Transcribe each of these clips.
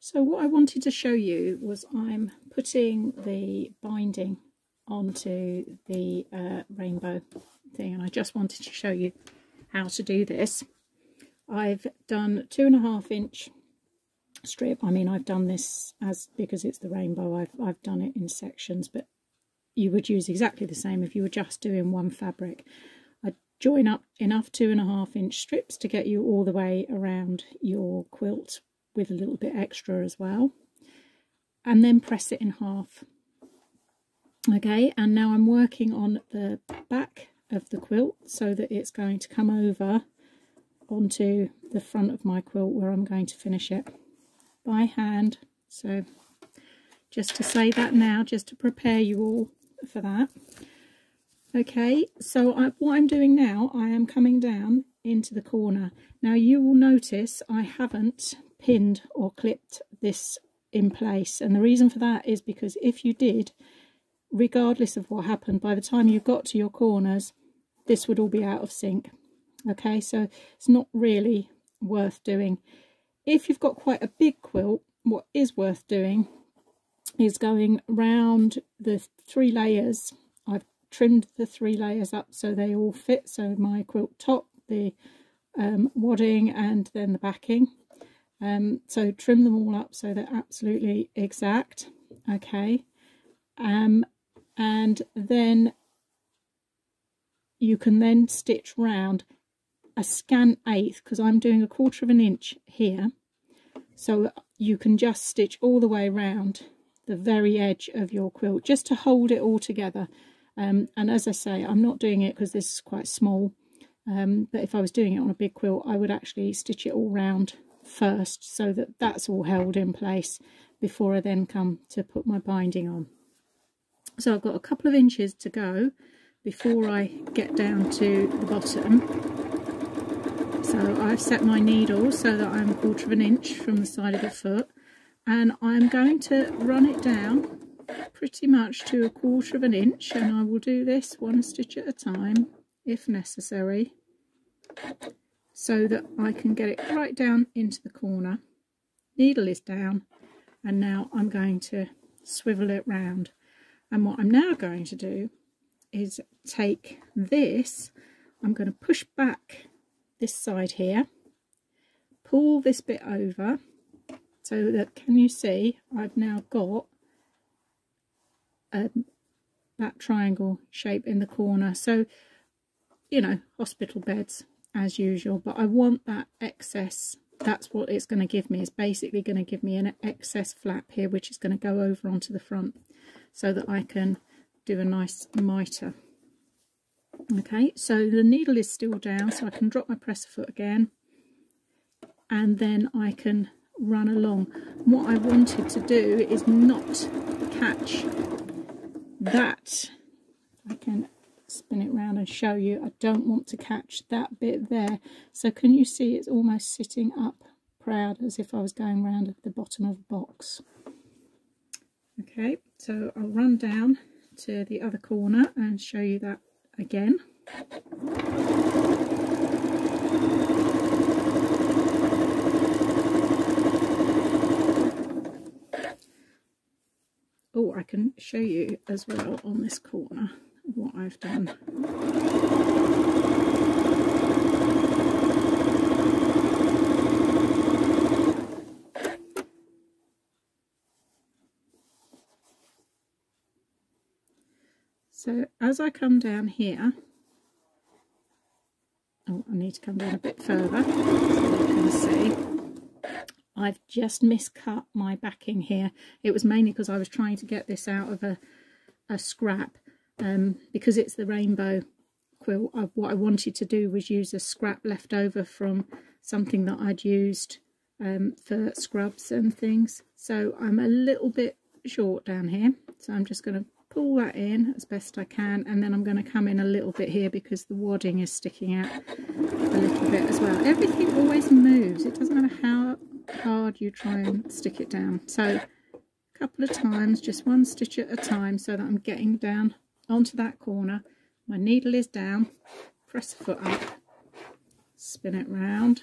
So what I wanted to show you was I'm putting the binding onto the rainbow thing, and I just wanted to show you how to do this. I've done 2.5 inch strip. I mean, I've done this because it's the rainbow, I've done it in sections, but you would use exactly the same if you were just doing one fabric. I join up enough 2.5 inch strips to get you all the way around your quilt with a little bit extra as well, and then press it in half. Okay, and now I'm working on the back of the quilt so that it's going to come over onto the front of my quilt where I'm going to finish it by hand. So just to say that now, just to prepare you all for that. Okay, so what I'm doing now, I am coming down into the corner. Now you will notice I haven't pinned or clipped this in place, and the reason for that is because if you did, regardless of what happened, by the time you got to your corners this would all be out of sync. Okay, so it's not really worth doing. If you've got quite a big quilt, what is worth doing is going round the 3 layers. I've trimmed the 3 layers up so they all fit, so my quilt top, the wadding and then the backing. So trim them all up so they're absolutely exact. Okay, and then you can then stitch round a scant eighth, because I'm doing 1/4 inch here, so you can just stitch all the way around the very edge of your quilt just to hold it all together. And as I say, I'm not doing it because this is quite small, but if I was doing it on a big quilt I would actually stitch it all round first so that that's all held in place before I then come to put my binding on. So I've got a couple of inches to go before I get down to the bottom. So I've set my needle so that I'm 1/4 inch from the side of the foot, and I'm going to run it down pretty much to 1/4 inch, and I will do this 1 stitch at a time if necessary, so that I can get it right down into the corner. Needle is down, and now I'm going to swivel it round. And what I'm now going to do is take this, I'm going to push back this side here, pull this bit over so that, can you see, I've now got that triangle shape in the corner. So, you know, hospital beds as usual, but I want that excess. That's what it's going to give me. It's basically going to give me an excess flap here, which is going to go over onto the front so that I can do a nice mitre. Okay, so the needle is still down, so I can drop my presser foot again, and then I can run along. What I wanted to do is not catch that. I can spin it round and show you. I don't want to catch that bit there. So can you see it's almost sitting up proud as if I was going round at the bottom of a box. Okay, so I'll run down to the other corner and show you that again. Oh, I can show you as well on this corner what I've done. So as I come down here, oh, I need to come down a bit further so you can see. I've just miscut my backing here. It was mainly because I was trying to get this out of a scrap, because it's the rainbow quilt. What I wanted to do was use a scrap left over from something that I'd used for scrubs and things. So I'm a little bit short down here, so I'm just going to pull that in as best I can, and then I'm going to come in a little bit here because the wadding is sticking out a little bit as well. Everything always moves. It doesn't matter how hard you try and stick it down. So a couple of times, just 1 stitch at a time, so that I'm getting down onto that corner. My needle is down, press the foot up, spin it round,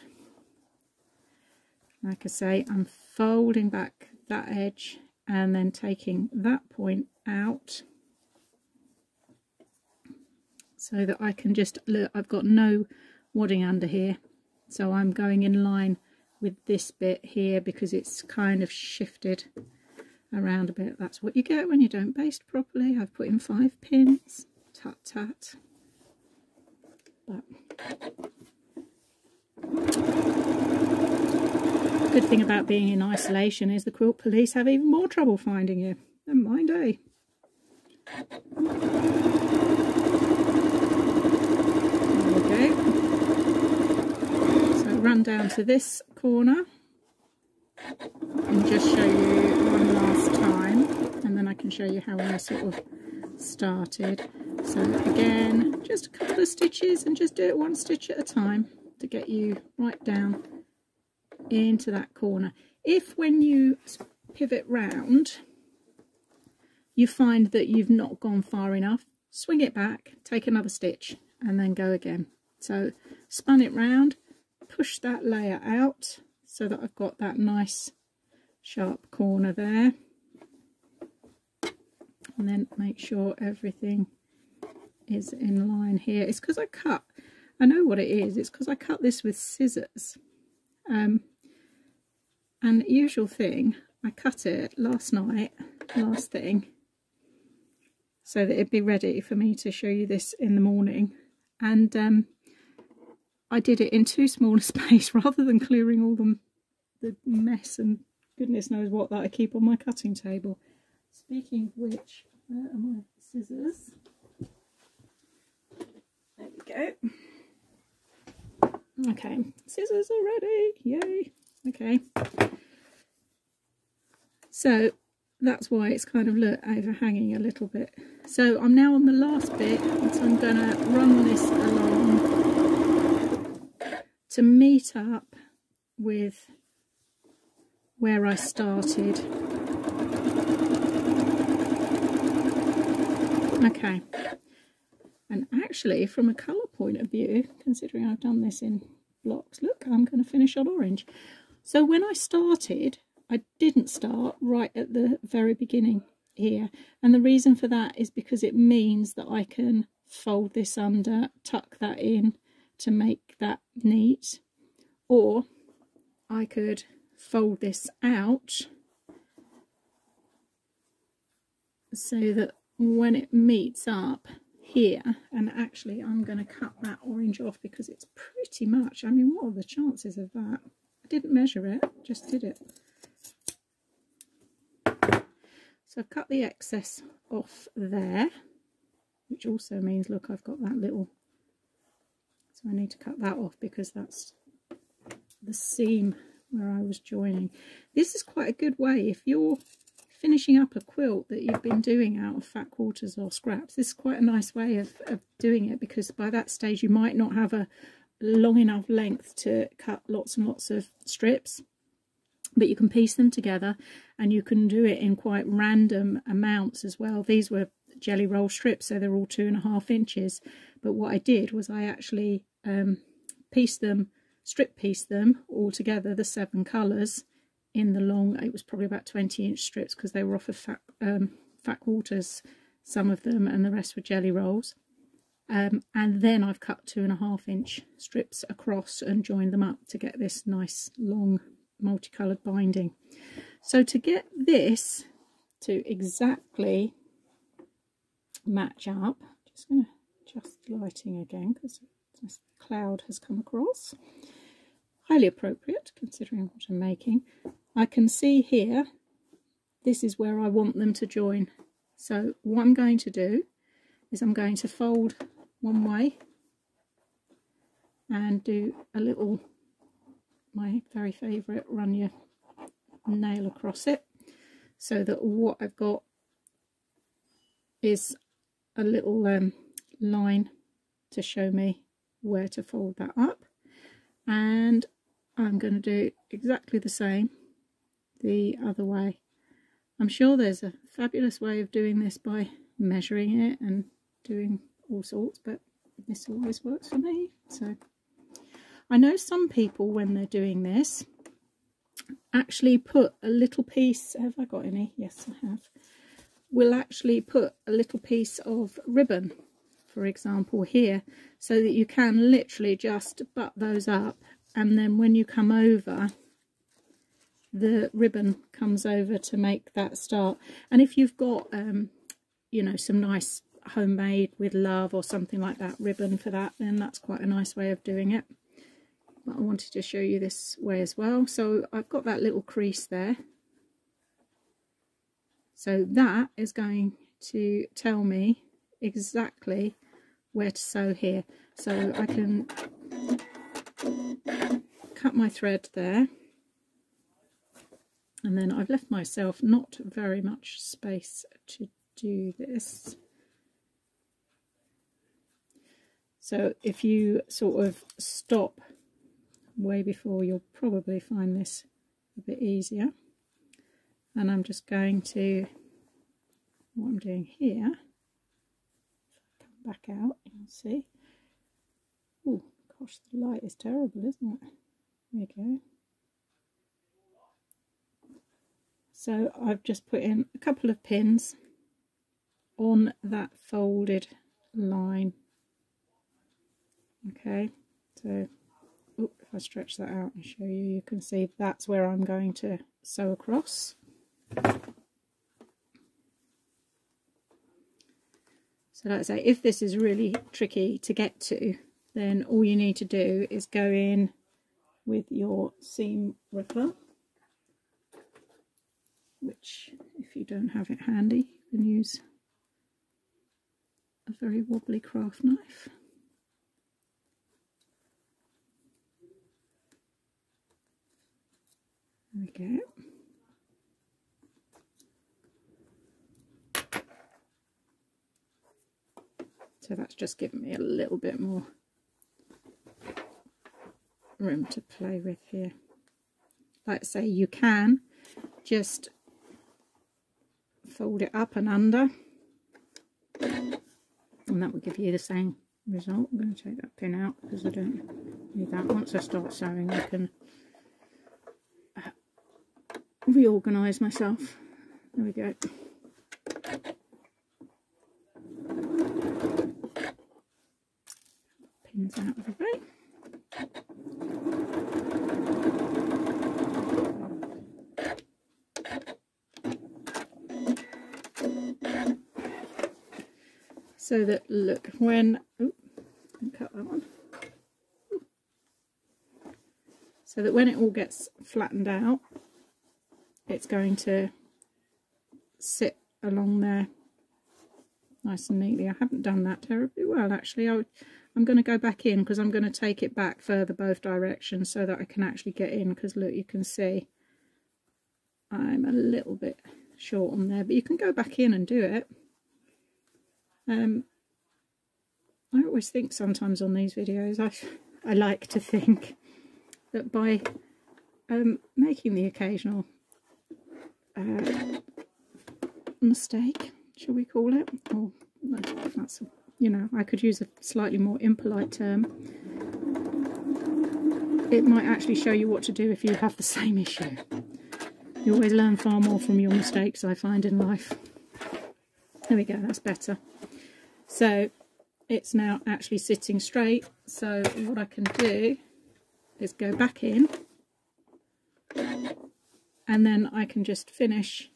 like I say, I'm folding back that edge and then taking that point out so that I can just look, I've got no wadding under here, so I'm going in line with this bit here because it's kind of shifted around a bit. That's what you get when you don't baste properly. I've put in 5 pins, tut tut. But good thing about being in isolation is the quilt police have even more trouble finding you. Never mind, eh? There we go. So run down to this corner and just show you one last time, and then I can show you how I sort of started. So again, just a couple of stitches and just do it 1 stitch at a time to get you right down into that corner. If when you pivot round you find that you've not gone far enough, swing it back, take another stitch and then go again. So spun it round, push that layer out so that I've got that nice sharp corner there, and then make sure everything is in line here. It's because I know what it is, it's because I cut this with scissors. And usual thing, I cut it last night, last thing, so that it'd be ready for me to show you this in the morning. And I did it in too small a space rather than clearing all the mess and goodness knows what that I keep on my cutting table. Speaking of which, where are my scissors? There we go. Okay, scissors are ready, yay. Okay, so that's why it's kind of overhanging a little bit. So I'm now on the last bit, so I'm going to run this along to meet up with where I started. Okay, and actually from a colour point of view, considering I've done this in blocks, look, I'm going to finish on orange. So when I started, I didn't start right at the very beginning here, and the reason for that is because it means that I can fold this under, tuck that in to make that neat, or I could fold this out so that when it meets up here, and actually I'm going to cut that orange off because it's pretty much, I mean, what are the chances of that? I didn't measure it, just did it. So I've cut the excess off there, which also means, look, I've got that little, so I need to cut that off because that's the seam where I was joining. This is quite a good way if you're finishing up a quilt that you've been doing out of fat quarters or scraps. This is quite a nice way of doing it, because by that stage you might not have a long enough length to cut lots and lots of strips, but you can piece them together and you can do it in quite random amounts as well. These were jelly roll strips, so they're all 2.5 inches, but what I did was I actually strip pieced them all together, the 7 colours in the long, it was probably about 20-inch strips because they were off of fat quarters, some of them, and the rest were jelly rolls. And then I've cut 2.5-inch strips across and joined them up to get this nice long multicoloured binding. So to get this to exactly match up, just going to adjust the lighting again because this cloud has come across. Highly appropriate considering what I'm making. I can see here, this is where I want them to join. So what I'm going to do is I'm going to fold one way and do a little, my very favourite, run your nail across it, so that what I've got is a little line to show me where to fold that up. And I'm going to do exactly the same the other way. I'm sure there's a fabulous way of doing this by measuring it and doing all sorts, but this always works for me. So I know some people, when they're doing this, actually put a little piece, have I got any? Yes, I have. We'll actually put a little piece of ribbon, for example, here, so that you can literally just butt those up, and then when you come over, the ribbon comes over to make that start. And if you've got you know, some nice homemade with love or something like that ribbon for that, then that's quite a nice way of doing it. But I wanted to show you this way as well. So I've got that little crease there, so that is going to tell me exactly where to sew here. So I can cut my thread there, and then I've left myself not very much space to do this. So if you sort of stop way before, you'll probably find this a bit easier. And I'm just going to, what I'm doing here, come back out, you'll see. Oh gosh, the light is terrible, isn't it? There you go. So I've just put in a couple of pins on that folded line. Okay, so if I stretch that out and show you, you can see that's where I'm going to sew across. So like I say, if this is really tricky to get to, then all you need to do is go in with your seam ripper, which if you don't have it handy, you can use a very wobbly craft knife. There we go. So that's just given me a little bit more room to play with here. Like I say, you can just fold it up and under, and that will give you the same result. I'm going to take that pin out because I don't need that. Once I start sewing, I can reorganise myself. There we go. Pins out of the way. So that, look, when, cut that one. So that when it all gets flattened out, it's going to sit along there nice and neatly. I haven't done that terribly well, actually. I'm going to go back in because I'm going to take it back further both directions so that I can actually get in, because look, you can see I'm a little bit short on there, but you can go back in and do it. I always think sometimes on these videos, I like to think that by making the occasional mistake, shall we call it, or that's, you know, I could use a slightly more impolite term, it might actually show you what to do if you have the same issue. You always learn far more from your mistakes, I find, in life. There we go, that's better. So it's now actually sitting straight, so what I can do is go back in, and then I can just finish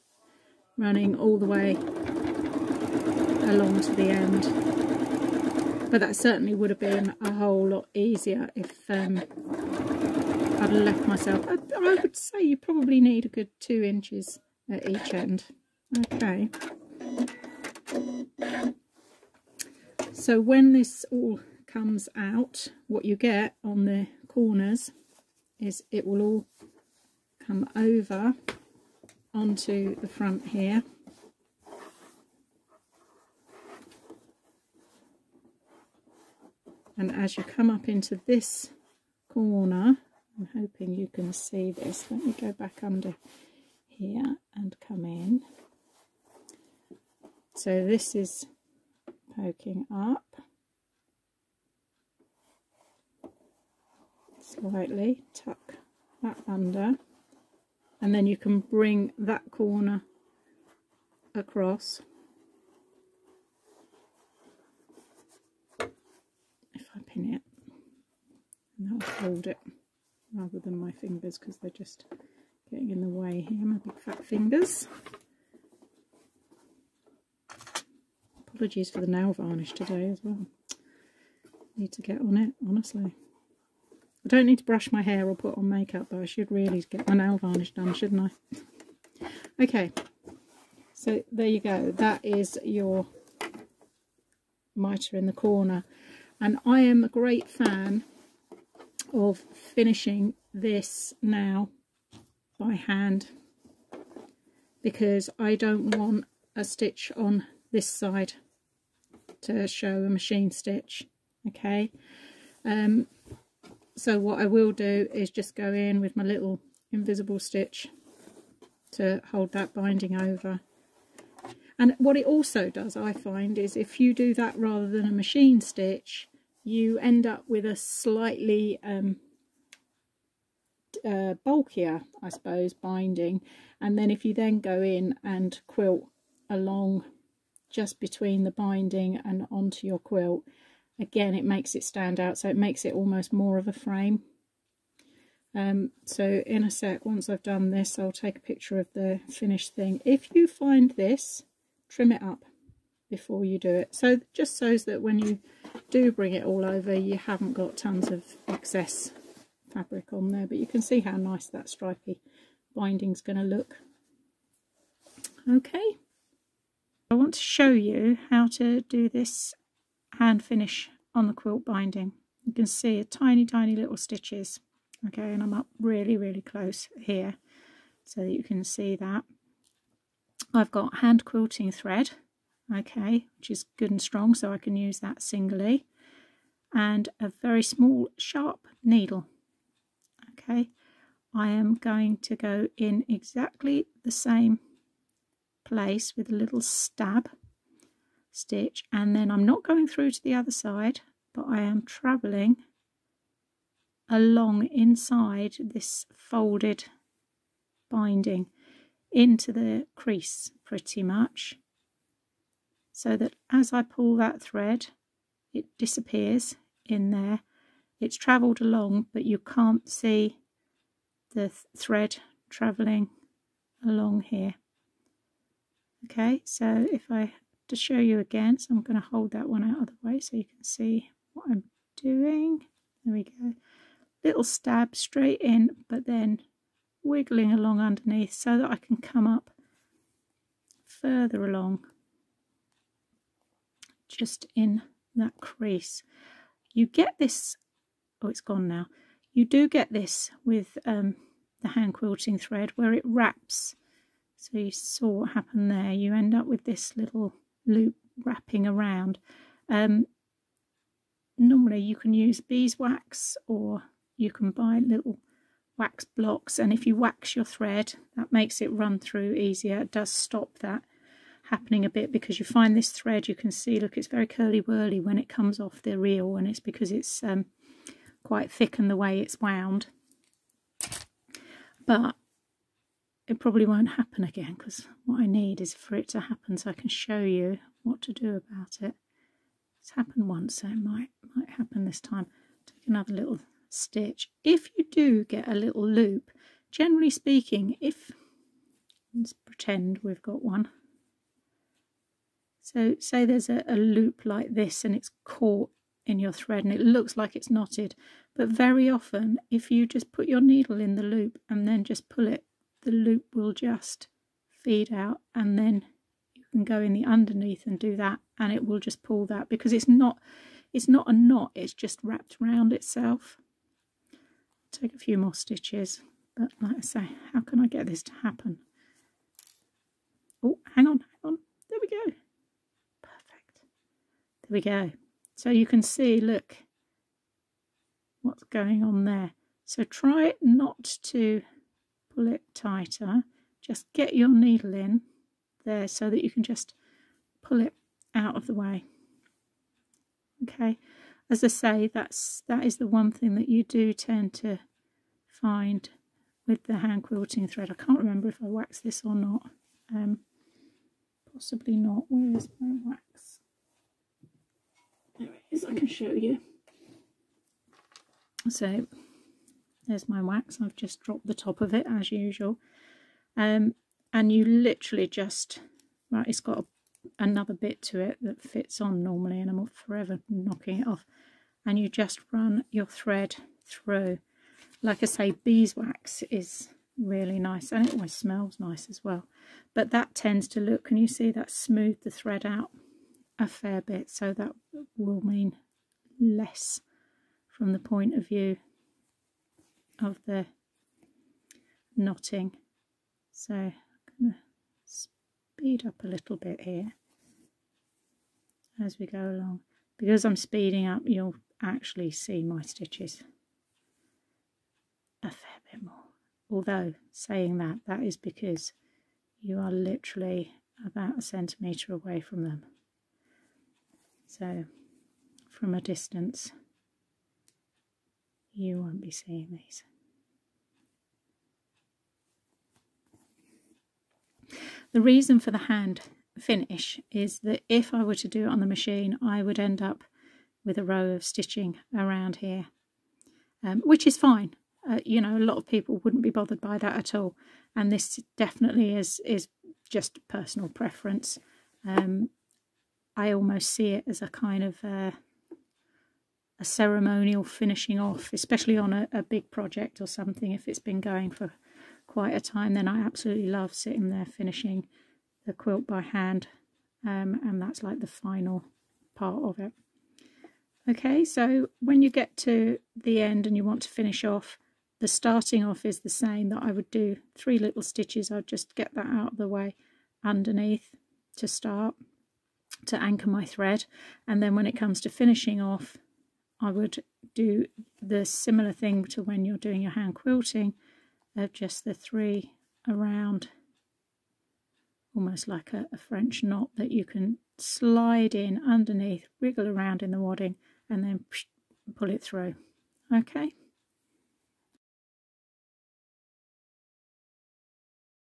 running all the way along to the end. But that certainly would have been a whole lot easier if I'd left myself. I would say you probably need a good 2 inches at each end. Okay. So when this all comes out, what you get on the corners is it will all come over onto the front here. And as you come up into this corner, I'm hoping you can see this. Let me go back under here and come in. So this is poking up slightly, tuck that under, and then you can bring that corner across. If I pin it, and that'll hold it rather than my fingers, because they're just getting in the way here, my big fat fingers. Apologies for the nail varnish today as well. Need to get on it, honestly. I don't need to brush my hair or put on makeup, but I should really get my nail varnish done, shouldn't I? Okay, so there you go. That is your mitre in the corner. And I am a great fan of finishing this now by hand, because I don't want a stitch on this side to show a machine stitch. Okay, so what I will do is just go in with my little invisible stitch to hold that binding over. And what it also does, I find, is if you do that rather than a machine stitch, you end up with a slightly bulkier, I suppose, binding. And then if you then go in and quilt along just between the binding and onto your quilt, again, it makes it stand out, so it makes it almost more of a frame. So in a sec, once I've done this, I'll take a picture of the finished thing. If you find this, trim it up before you do it, so just so that when you do bring it all over, you haven't got tons of excess fabric on there. But you can see how nice that stripy binding's going to look. Okay, I want to show you how to do this hand finish on the quilt binding. You can see a tiny little stitches. Okay, and I'm up really close here so that you can see that. I've got hand quilting thread, okay, which is good and strong, so I can use that singly, and a very small sharp needle. Okay, I am going to go in exactly the same place with a little stab stitch, and then I'm not going through to the other side, but I am travelling along inside this folded binding into the crease pretty much, so that as I pull that thread, it disappears in there. It's travelled along, but you can't see the thread travelling along here. Okay, so if I to show you again, so I'm going to hold that one out of the way so you can see what I'm doing. There we go. Little stab straight in, but then wiggling along underneath so that I can come up further along just in that crease. You get this, oh, it's gone now. You do get this with the hand quilting thread where it wraps. So you saw what happened there. You end up with this little loop wrapping around. Normally you can use beeswax, or you can buy little wax blocks, and if you wax your thread, that makes it run through easier. It does stop that happening a bit, because you find this thread, you can see, look, it's very curly whirly when it comes off the reel, and it's because it's quite thick and the way it's wound. But it probably won't happen again, because what I need is for it to happen so I can show you what to do about it. It's happened once, so it might happen this time. Take another little stitch. If you do get a little loop, generally speaking, if, let's pretend we've got one, so say there's a loop like this and it's caught in your thread and it looks like it's knotted, but very often if you just put your needle in the loop and then just pull it, the loop will just feed out, and then you can go in the underneath and do that, and it will just pull that, because it's not a knot, it's just wrapped around itself. Take a few more stitches, but like I say, how can I get this to happen? Oh, hang on, there we go. Perfect. There we go. So you can see, look what's going on there. So try not to pull it tighter, just get your needle in there so that you can just pull it out of the way. Okay, as I say, that is the one thing that you do tend to find with the hand quilting thread. I can't remember if I waxed this or not. Possibly not. Where is my wax? There it is, I can show you. So there's my wax. I've just dropped the top of it as usual. And you literally just, right, it's got another bit to it that fits on normally, and I'm forever knocking it off. And you just run your thread through. Like I say, beeswax is really nice, and it always smells nice as well. But that tends to look, can you see that smooth the thread out a fair bit, so that will mean less from the point of view of the knotting. So I'm going to speed up a little bit here as we go along. Because I'm speeding up, you'll actually see my stitches a fair bit more. Although, saying that, that is because you are literally about 1 centimetre away from them. So, from a distance, you won't be seeing these. The reason for the hand finish is that if I were to do it on the machine, I would end up with a row of stitching around here, which is fine. You know, a lot of people wouldn't be bothered by that at all, and this definitely is just personal preference. I almost see it as a kind of a ceremonial finishing off, especially on a big project or something. If it's been going for quite a time, then I absolutely love sitting there finishing the quilt by hand, and that's like the final part of it. Okay, so when you get to the end and you want to finish off, the starting off is the same, that I would do 3 little stitches. I'd just get that out of the way underneath to start, to anchor my thread, and then when it comes to finishing off, I would do the similar thing to when you're doing your hand quilting, of just the 3 around, almost like a French knot that you can slide in underneath, wriggle around in the wadding, and then pull it through. Okay.